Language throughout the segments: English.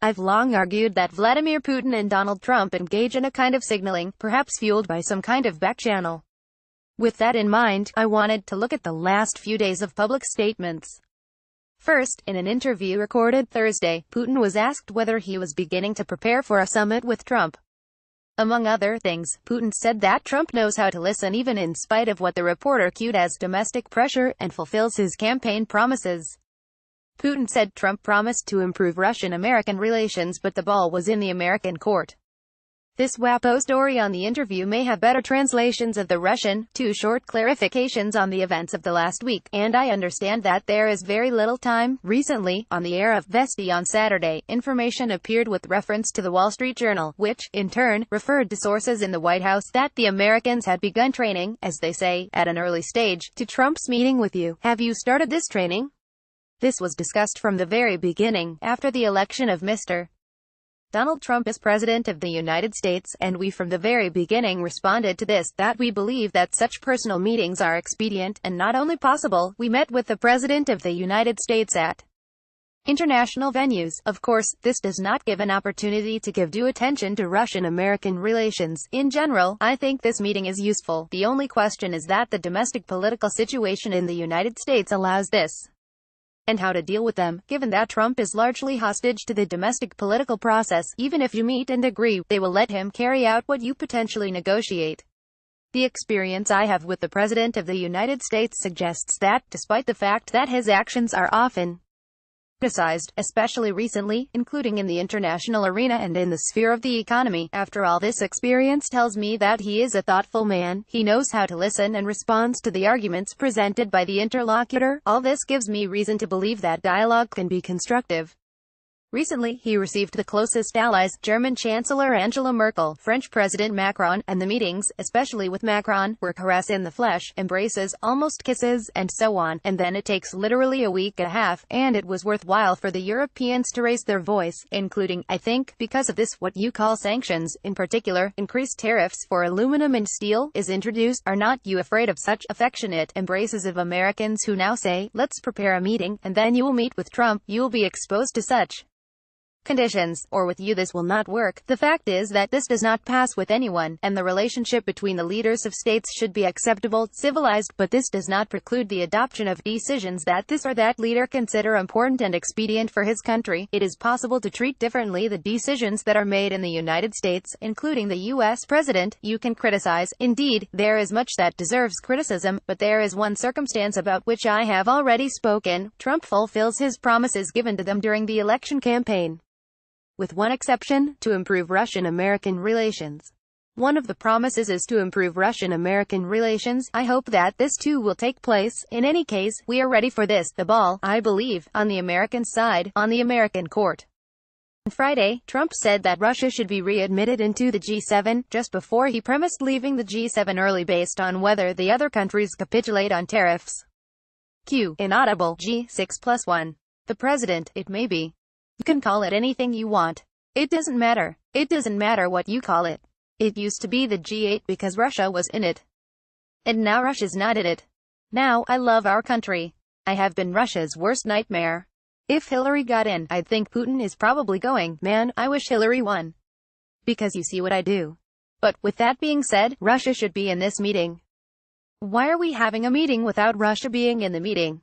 I've long argued that Vladimir Putin and Donald Trump engage in a kind of signaling, perhaps fueled by some kind of backchannel. With that in mind, I wanted to look at the last few days of public statements. First, in an interview recorded Thursday, Putin was asked whether he was beginning to prepare for a summit with Trump. Among other things, Putin said that Trump knows how to listen even in spite of what the reporter cued as domestic pressure, and fulfills his campaign promises. Putin said Trump promised to improve Russian-American relations, but the ball was in the American court. This WAPO story on the interview may have better translations of the Russian, two short clarifications on the events of the last week, and I understand that there is very little time. Recently, on the air of Vesti on Saturday, information appeared with reference to the Wall Street Journal, which, in turn, referred to sources in the White House that the Americans had begun training, as they say, at an early stage, to Trump's meeting with you. Have you started this training? This was discussed from the very beginning, after the election of Mr. Donald Trump as President of the United States, and we from the very beginning responded to this, that we believe that such personal meetings are expedient, and not only possible. We met with the President of the United States at international venues. Of course, this does not give an opportunity to give due attention to Russian-American relations. In general, I think this meeting is useful. The only question is that the domestic political situation in the United States allows this, and how to deal with them, given that Trump is largely hostage to the domestic political process. Even if you meet and agree, they will let him carry out what you potentially negotiate. The experience I have with the President of the United States suggests that, despite the fact that his actions are often criticized, especially recently, including in the international arena and in the sphere of the economy, after all, this experience tells me that he is a thoughtful man. He knows how to listen and responds to the arguments presented by the interlocutor. All this gives me reason to believe that dialogue can be constructive. Recently, he received the closest allies, German Chancellor Angela Merkel, French President Macron, and the meetings, especially with Macron, were caress in the flesh, embraces, almost kisses, and so on. And then it takes literally a week and a half, and it was worthwhile for the Europeans to raise their voice, including, I think, because of this, what you call sanctions, in particular, increased tariffs for aluminum and steel, is introduced. Are not you afraid of such affectionate embraces of Americans who now say, let's prepare a meeting, and then you will meet with Trump, you will be exposed to such conditions, or with you this will not work. The fact is that this does not pass with anyone, and the relationship between the leaders of states should be acceptable, civilized, but this does not preclude the adoption of decisions that this or that leader consider important and expedient for his country. It is possible to treat differently the decisions that are made in the United States, including the U.S. President. You can criticize. Indeed, there is much that deserves criticism, but there is one circumstance about which I have already spoken. Trump fulfills his promises given to them during the election campaign. With one exception, to improve Russian-American relations. One of the promises is to improve Russian-American relations. I hope that this too will take place. In any case, we are ready for this. The ball, I believe, on the American side, on the American court. On Friday, Trump said that Russia should be readmitted into the G7, just before he premised leaving the G7 early based on whether the other countries capitulate on tariffs. Inaudible. G6+1. The President, it may be. You can call it anything you want. It doesn't matter. It doesn't matter what you call it. It used to be the G8 because Russia was in it. And now Russia's not in it. Now, I love our country. I have been Russia's worst nightmare. If Hillary got in, I'd think Putin is probably going, man, I wish Hillary won. Because you see what I do. But, with that being said, Russia should be in this meeting. Why are we having a meeting without Russia being in the meeting?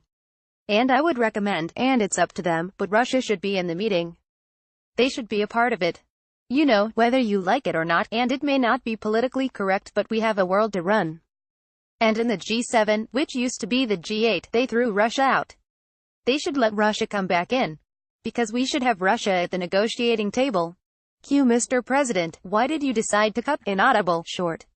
And I would recommend, and it's up to them, but Russia should be in the meeting. They should be a part of it. You know, whether you like it or not, and it may not be politically correct, but we have a world to run. And in the G7, which used to be the G8, they threw Russia out. They should let Russia come back in. Because we should have Russia at the negotiating table. Mr. President, why did you decide to cut inaudible short?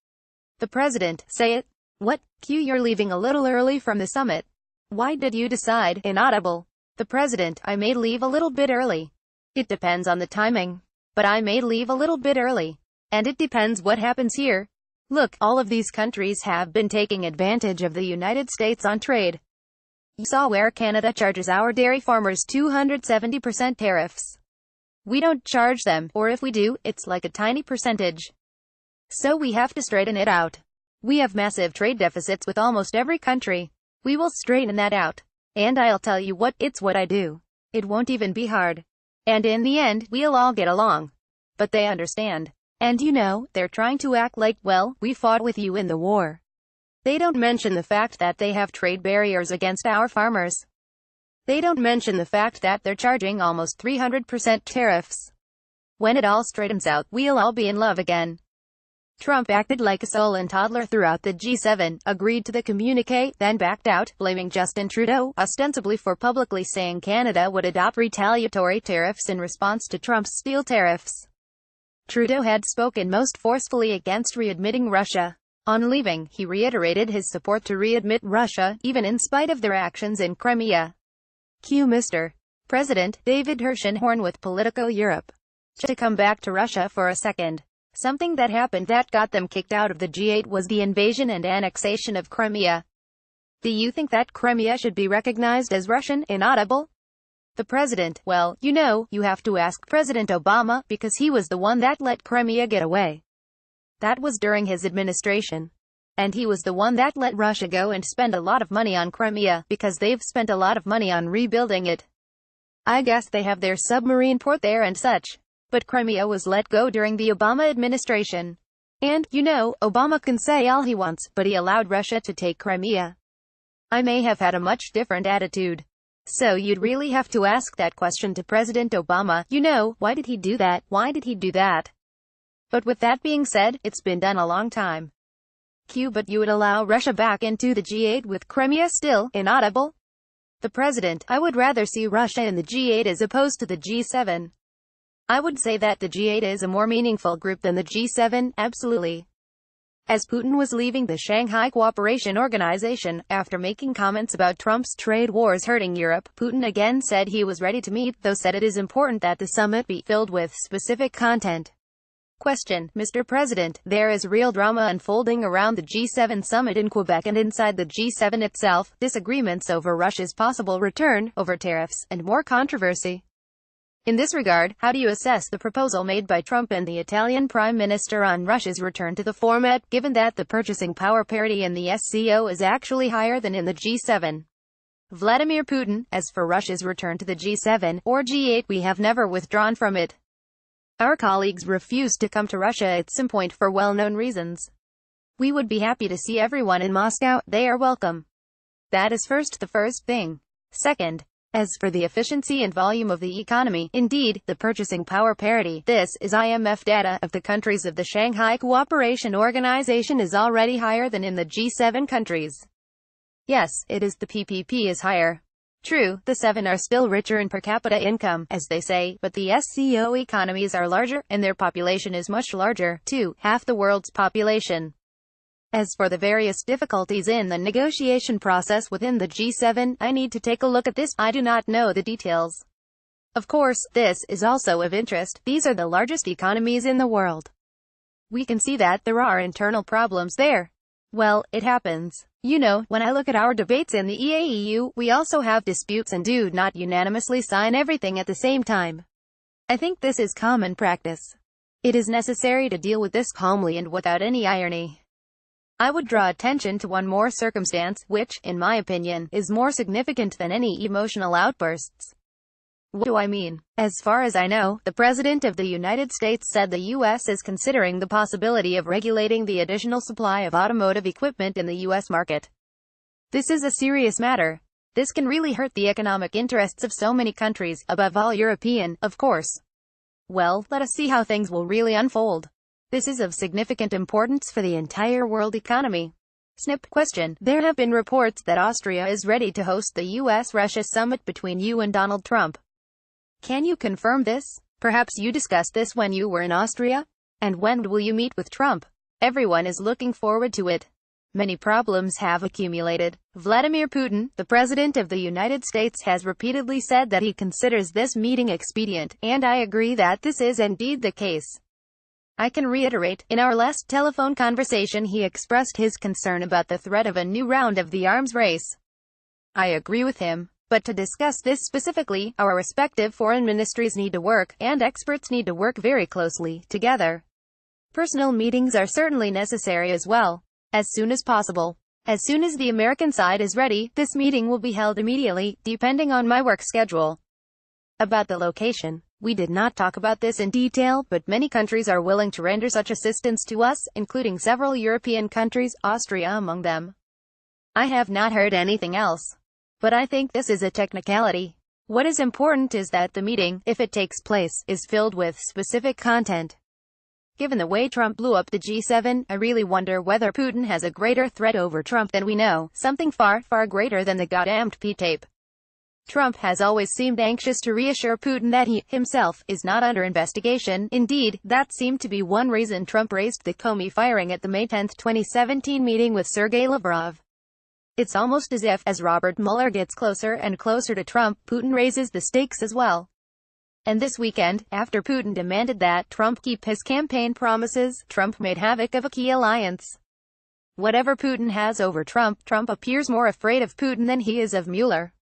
The President, say it. What? You're leaving a little early from the summit. Why did you decide, inaudible? The President, I may leave a little bit early. It depends on the timing. But I may leave a little bit early. And it depends what happens here. Look, all of these countries have been taking advantage of the United States on trade. You saw where Canada charges our dairy farmers 270% tariffs. We don't charge them, or if we do, it's like a tiny percentage. So we have to straighten it out. We have massive trade deficits with almost every country. We will straighten that out. And I'll tell you what, it's what I do. It won't even be hard. And in the end, we'll all get along. But they understand. And they're trying to act like, well, we fought with you in the war. They don't mention the fact that they have trade barriers against our farmers. They don't mention the fact that they're charging almost 300% tariffs. When it all straightens out, we'll all be in love again. Trump acted like a sullen toddler throughout the G7, agreed to the communiqué, then backed out, blaming Justin Trudeau, ostensibly for publicly saying Canada would adopt retaliatory tariffs in response to Trump's steel tariffs. Trudeau had spoken most forcefully against readmitting Russia. On leaving, he reiterated his support to readmit Russia, even in spite of their actions in Crimea. Cue Mr. President David Hirschenhorn with Politico Europe. To come back to Russia for a second. Something that happened that got them kicked out of the G8 was the invasion and annexation of Crimea. Do you think that Crimea should be recognized as Russian? Inaudible? The president, well, you have to ask President Obama, because he was the one that let Crimea get away. That was during his administration. And he was the one that let Russia go and spend a lot of money on Crimea, because they've spent a lot of money on rebuilding it. I guess they have their submarine port there and such. But Crimea was let go during the Obama administration. And, Obama can say all he wants, but he allowed Russia to take Crimea. I may have had a much different attitude. So you'd really have to ask that question to President Obama, why did he do that? Why did he do that? But with that being said, it's been done a long time. But you would allow Russia back into the G8 with Crimea still? Inaudible? The president, I would rather see Russia in the G8 as opposed to the G7. I would say that the G8 is a more meaningful group than the G7, absolutely. As Putin was leaving the Shanghai Cooperation Organization, after making comments about Trump's trade wars hurting Europe, Putin again said he was ready to meet, though said it is important that the summit be filled with specific content. Question, Mr. President, there is real drama unfolding around the G7 summit in Quebec and inside the G7 itself, disagreements over Russia's possible return, over tariffs, and more controversy. In this regard, how do you assess the proposal made by Trump and the Italian Prime Minister on Russia's return to the format, given that the purchasing power parity in the SCO is actually higher than in the G7? Vladimir Putin, as for Russia's return to the G7, or G8, we have never withdrawn from it. Our colleagues refused to come to Russia at some point for well-known reasons. We would be happy to see everyone in Moscow, they are welcome. That is the first thing. Second, as for the efficiency and volume of the economy, indeed, the purchasing power parity, this is IMF data, of the countries of the Shanghai Cooperation Organization is already higher than in the G7 countries. Yes, it is the PPP is higher. True, the 7 are still richer in per capita income, as they say, but the SCO economies are larger, and their population is much larger, too, half the world's population. As for the various difficulties in the negotiation process within the G7, I need to take a look at this, I do not know the details. Of course, this is also of interest, these are the largest economies in the world. We can see that there are internal problems there. Well, it happens. When I look at our debates in the EAEU, we also have disputes and do not unanimously sign everything at the same time. I think this is common practice. It is necessary to deal with this calmly and without any irony. I would draw attention to one more circumstance, which, in my opinion, is more significant than any emotional outbursts. What do I mean? As far as I know, the President of the United States said the U.S. is considering the possibility of regulating the additional supply of automotive equipment in the U.S. market. This is a serious matter. This can really hurt the economic interests of so many countries, above all European, of course. Well, let us see how things will really unfold. This is of significant importance for the entire world economy. Snip. Question. There have been reports that Austria is ready to host the US-Russia summit between you and Donald Trump. Can you confirm this? Perhaps you discussed this when you were in Austria? And when will you meet with Trump? Everyone is looking forward to it. Many problems have accumulated. Vladimir Putin, the President of the United States, has repeatedly said that he considers this meeting expedient, and I agree that this is indeed the case. I can reiterate, in our last telephone conversation he expressed his concern about the threat of a new round of the arms race. I agree with him. But to discuss this specifically, our respective foreign ministries need to work, and experts need to work very closely together. Personal meetings are certainly necessary as well. As soon as possible. As soon as the American side is ready, this meeting will be held immediately, depending on my work schedule. About the location. We did not talk about this in detail, but many countries are willing to render such assistance to us, including several European countries, Austria among them. I have not heard anything else. But I think this is a technicality. What is important is that the meeting, if it takes place, is filled with specific content. Given the way Trump blew up the G7, I really wonder whether Putin has a greater threat over Trump than we know, something far, far greater than the goddamned P-tape. Trump has always seemed anxious to reassure Putin that he, himself, is not under investigation. Indeed, that seemed to be one reason Trump raised the Comey firing at the May 10, 2017 meeting with Sergei Lavrov. It's almost as if, as Robert Mueller gets closer and closer to Trump, Putin raises the stakes as well. And this weekend, after Putin demanded that Trump keep his campaign promises, Trump made havoc of a key alliance. Whatever Putin has over Trump, Trump appears more afraid of Putin than he is of Mueller.